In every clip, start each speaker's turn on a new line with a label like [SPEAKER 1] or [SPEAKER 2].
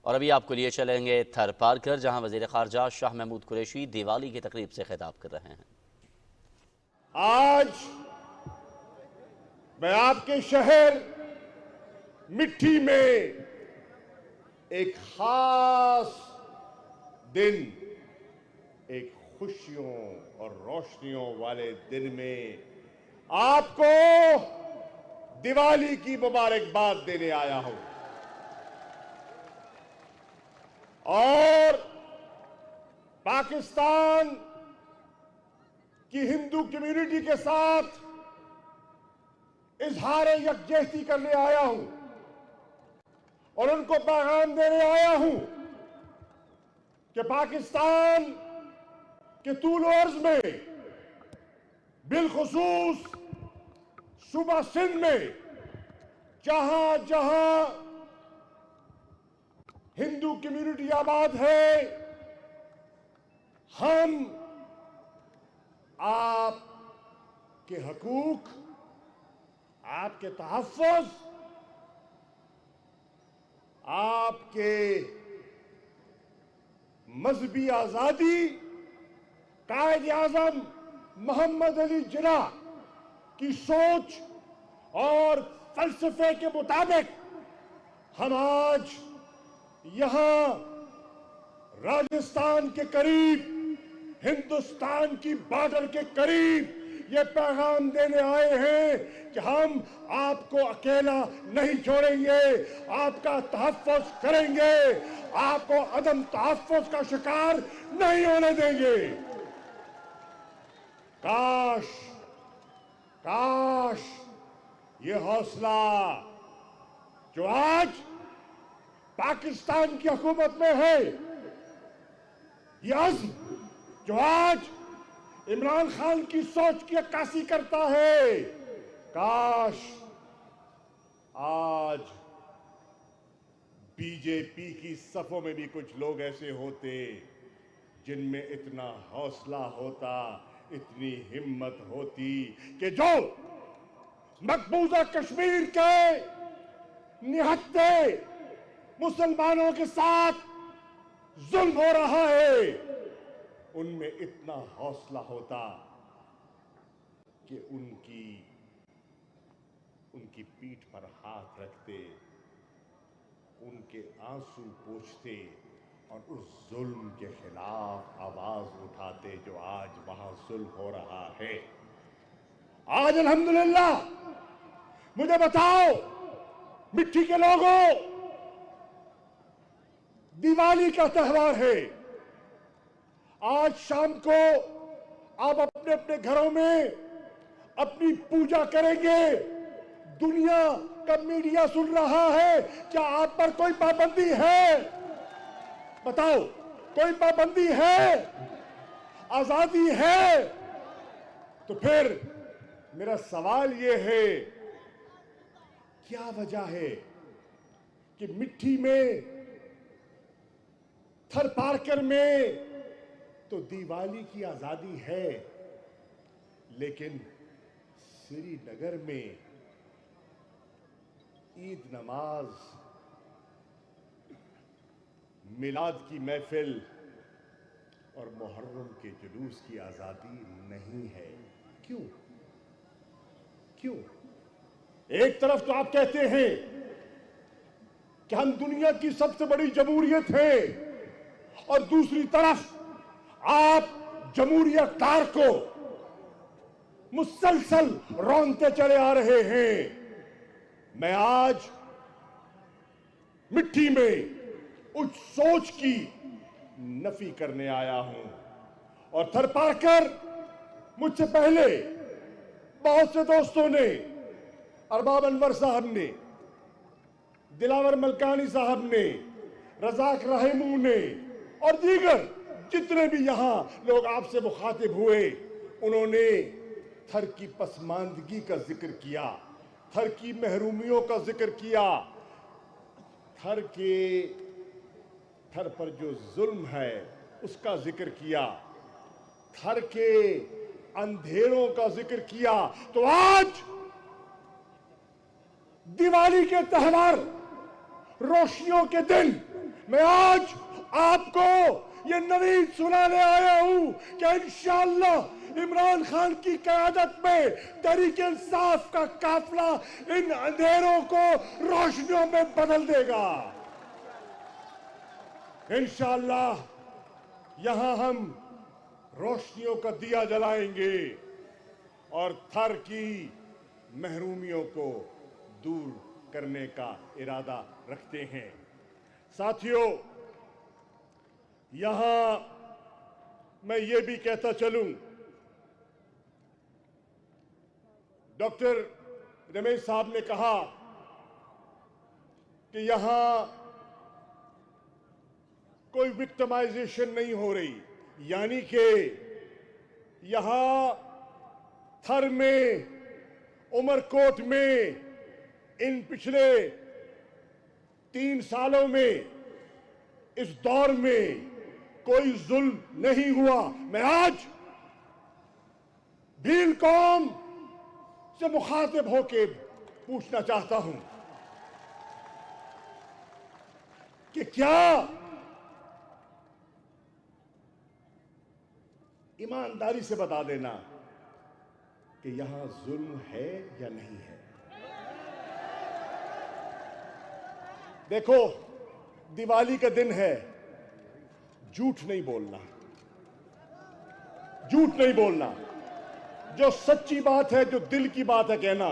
[SPEAKER 1] और अभी आपको लिए चलेंगे थर पारकर, जहां वज़ीर ख़ारजा शाह महमूद कुरैशी दिवाली की तकरीब से खिताब कर रहे हैं।
[SPEAKER 2] आज मैं आपके शहर मिट्टी में एक खास दिन, एक खुशियों और रोशनियों वाले दिन में आपको दिवाली की मुबारकबाद देने आया हूं। और पाकिस्तान की हिंदू कम्युनिटी के साथ इजहार यकजहती करने आया हूं और उनको पैगाम देने आया हूं कि पाकिस्तान के तूल अर्ज में, बिलखुसूस सूबा सिंध में, जहां जहां हिंदू कम्युनिटी आबाद है, हम आपके हकूक, आपके तहफ़्फ़ुज़, आपके मजहबी आजादी, कायद आज़म मोहम्मद अली जिन्ना की सोच और फलसफे के मुताबिक हम आज यहां राजस्थान के करीब, हिंदुस्तान की बॉर्डर के करीब ये पैगाम देने आए हैं कि हम आपको अकेला नहीं छोड़ेंगे, आपका तहफ़्फ़ुज़ करेंगे, आपको अदम तहफ़्फ़ुज़ का शिकार नहीं होने देंगे। काश काश ये हौसला जो आज पाकिस्तान की हुकूमत में है, ये अज़्म जो आज इमरान खान की सोच की अक्कासी करता है, काश आज बीजेपी की सफों में भी कुछ लोग ऐसे होते जिनमें इतना हौसला होता, इतनी हिम्मत होती कि जो मकबूजा कश्मीर के निहत्थे मुसलमानों के साथ जुल्म हो रहा है, उनमें इतना हौसला होता कि उनकी पीठ पर हाथ रखते, उनके आंसू पोंछते और उस जुल्म के खिलाफ आवाज उठाते जो आज वहां जुल्म हो रहा है। आज अल्हम्दुलिल्लाह, मुझे बताओ मिट्टी के लोगों, दिवाली का त्योहार है। आज शाम को आप अपने अपने घरों में अपनी पूजा करेंगे। दुनिया का मीडिया सुन रहा है, क्या आप पर कोई पाबंदी है? बताओ, कोई पाबंदी है? आजादी है? तो फिर मेरा सवाल यह है, क्या वजह है कि मिट्टी में, थर पारकर में तो दिवाली की आजादी है, लेकिन श्रीनगर में ईद नमाज, मिलाद की महफिल और मुहर्रम के जुलूस की आजादी नहीं है? क्यों? क्यों? एक तरफ तो आप कहते हैं कि हम दुनिया की सबसे बड़ी जमहूरियत है, और दूसरी तरफ आप जमहूरी अख्तियार को मुसलसल रौंदते चले आ रहे हैं। मैं आज मिट्टी में उस सोच की नफी करने आया हूं। और थर पारकर मुझसे पहले बहुत से दोस्तों ने, अरबाब अनवर साहब ने, दिलावर मलकानी साहब ने, रजाक रहमू ने और दीगर जितने भी यहां लोग आपसे मुखातिब हुए, उन्होंने थर की पसमानदगी का जिक्र किया, थर की महरूमियों का जिक्र किया, थर पर जो जुल्म है उसका जिक्र किया, थर के अंधेरों का जिक्र किया। तो आज दिवाली के त्योहार, रोशनियों के दिन, मैं आज आपको ये नवीन सुनाने आया हूं कि इंशाअल्लाह इमरान खान की क़यादत में तहरीक इंसाफ का काफिला इन अंधेरों को रोशनियों में बदल देगा। इंशाअल्लाह यहां हम रोशनियों का दिया जलाएंगे और थर की महरूमियों को दूर करने का इरादा रखते हैं। साथियों, यहां मैं ये भी कहता चलूं, डॉक्टर रमेश साहब ने कहा कि यहां कोई विक्टिमाइजेशन नहीं हो रही, यानी कि यहां थर में, उमरकोट में इन पिछले 3 सालों में, इस दौर में कोई जुल्म नहीं हुआ। मैं आज भील कौम से मुखातिब होकर पूछना चाहता हूं कि क्या ईमानदारी से बता देना कि यहां जुल्म है या नहीं है। देखो, दिवाली का दिन है, झूठ नहीं बोलना, झूठ नहीं बोलना, जो सच्ची बात है, जो दिल की बात है कहना,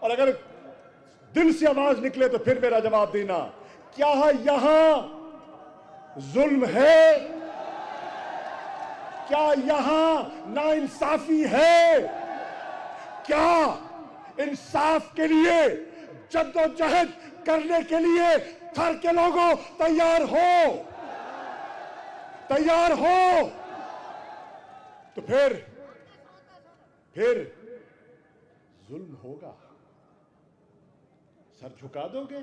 [SPEAKER 2] और अगर दिल से आवाज निकले तो फिर मेरा जवाब देना। क्या यहां जुल्म है? क्या यहां नाइंसाफी है? क्या इंसाफ के लिए जद्दोजहद करने के लिए थर के लोगों तैयार हो? तैयार हो तो फिर जुल्म होगा। सर झुका दोगे?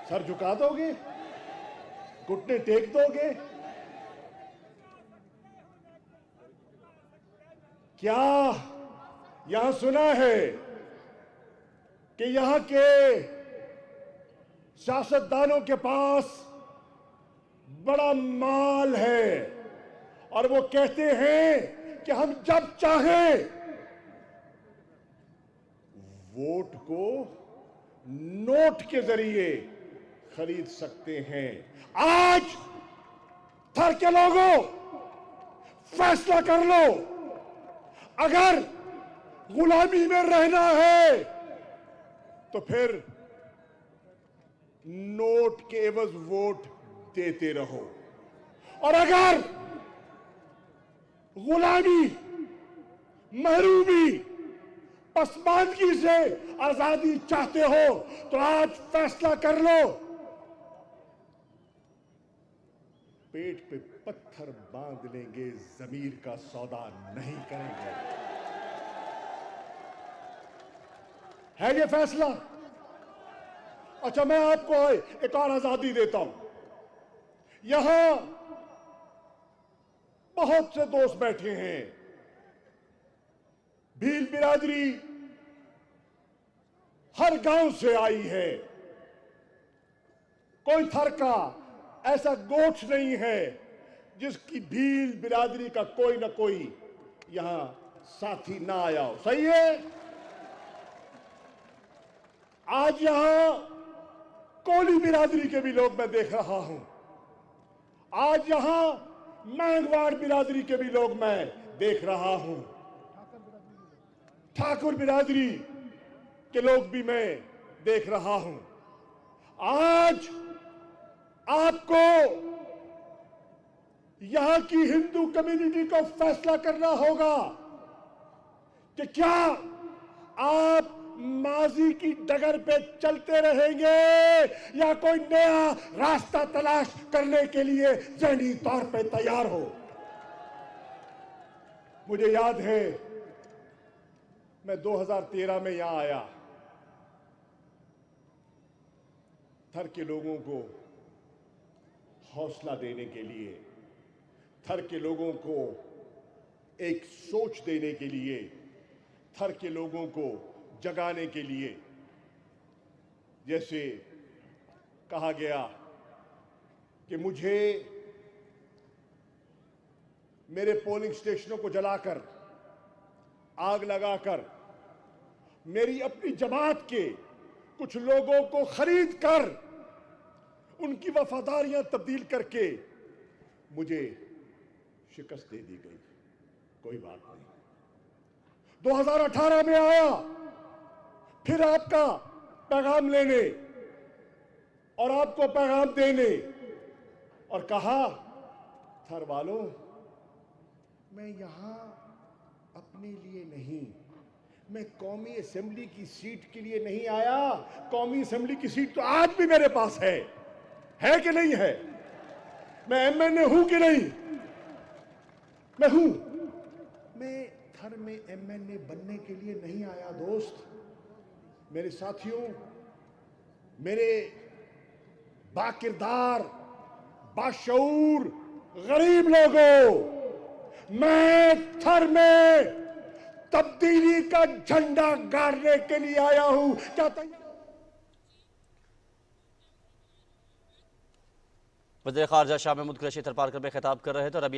[SPEAKER 2] सर झुका दोगे? घुटने टेक दोगे? क्या यहां सुना है कि यहां के सियासतदानों के पास बड़ा माल है और वो कहते हैं कि हम जब चाहें वोट को नोट के जरिए खरीद सकते हैं। आज थर के लोगों, फैसला कर लो, अगर गुलामी में रहना है तो फिर नोट के एवज वोट देते रहो, और अगर गुलामी, महरूमी, पसमानदगी से आजादी चाहते हो तो आज फैसला कर लो। पेट पे पत्थर बांध लेंगे, जमीर का सौदा नहीं करेंगे। है ये फैसला? अच्छा, मैं आपको एक और आजादी देता हूं। यहां बहुत से दोस्त बैठे हैं, भील बिरादरी हर गांव से आई है। कोई थर का ऐसा गोठ नहीं है जिसकी भील बिरादरी का कोई ना कोई यहां साथी ना आया हो। सही है? आज यहां कोली बिरादरी के भी लोग मैं देख रहा हूं। आज यहां मांगवाड़ बिरादरी के भी लोग मैं देख रहा हूं। ठाकुर बिरादरी के लोग भी मैं देख रहा हूं। आज आपको यहां की हिंदू कम्युनिटी को फैसला करना होगा कि क्या आप माजी की डगर पे चलते रहेंगे या कोई नया रास्ता तलाश करने के लिए ज़हनी तौर पे तैयार हो। मुझे याद है, मैं 2013 में यहां आया, थर के लोगों को हौसला देने के लिए, थर के लोगों को एक सोच देने के लिए, थर के लोगों को जगाने के लिए। जैसे कहा गया कि मुझे मेरे पोलिंग स्टेशनों को जलाकर, आग लगाकर, मेरी अपनी जमात के कुछ लोगों को खरीद कर उनकी वफादारियां तब्दील करके मुझे शिकस्त दे दी गई। कोई बात नहीं। 2018 में आया फिर आपका पैगाम लेने और आपको पैगाम देने और कहा, थर वालों, मैं यहां अपने लिए नहीं, मैं कौमी असेंबली की सीट के लिए नहीं आया। कौमी असेंबली की सीट तो आज भी मेरे पास है कि नहीं है? मैं एमएनए हूं कि नहीं? मैं हूं। मैं थर में एमएनए बनने के लिए नहीं आया दोस्त। मेरे साथियों, मेरे बाकिरदार, बाशऊर गरीब लोगों, मैं थर में तब्दीली का झंडा गाड़ने के लिए आया हूं। क्या
[SPEAKER 1] वज़ीर ख़ारजा शाह महमूद कुरैशी थरपारकर में खिताब कर रहे थे और अभी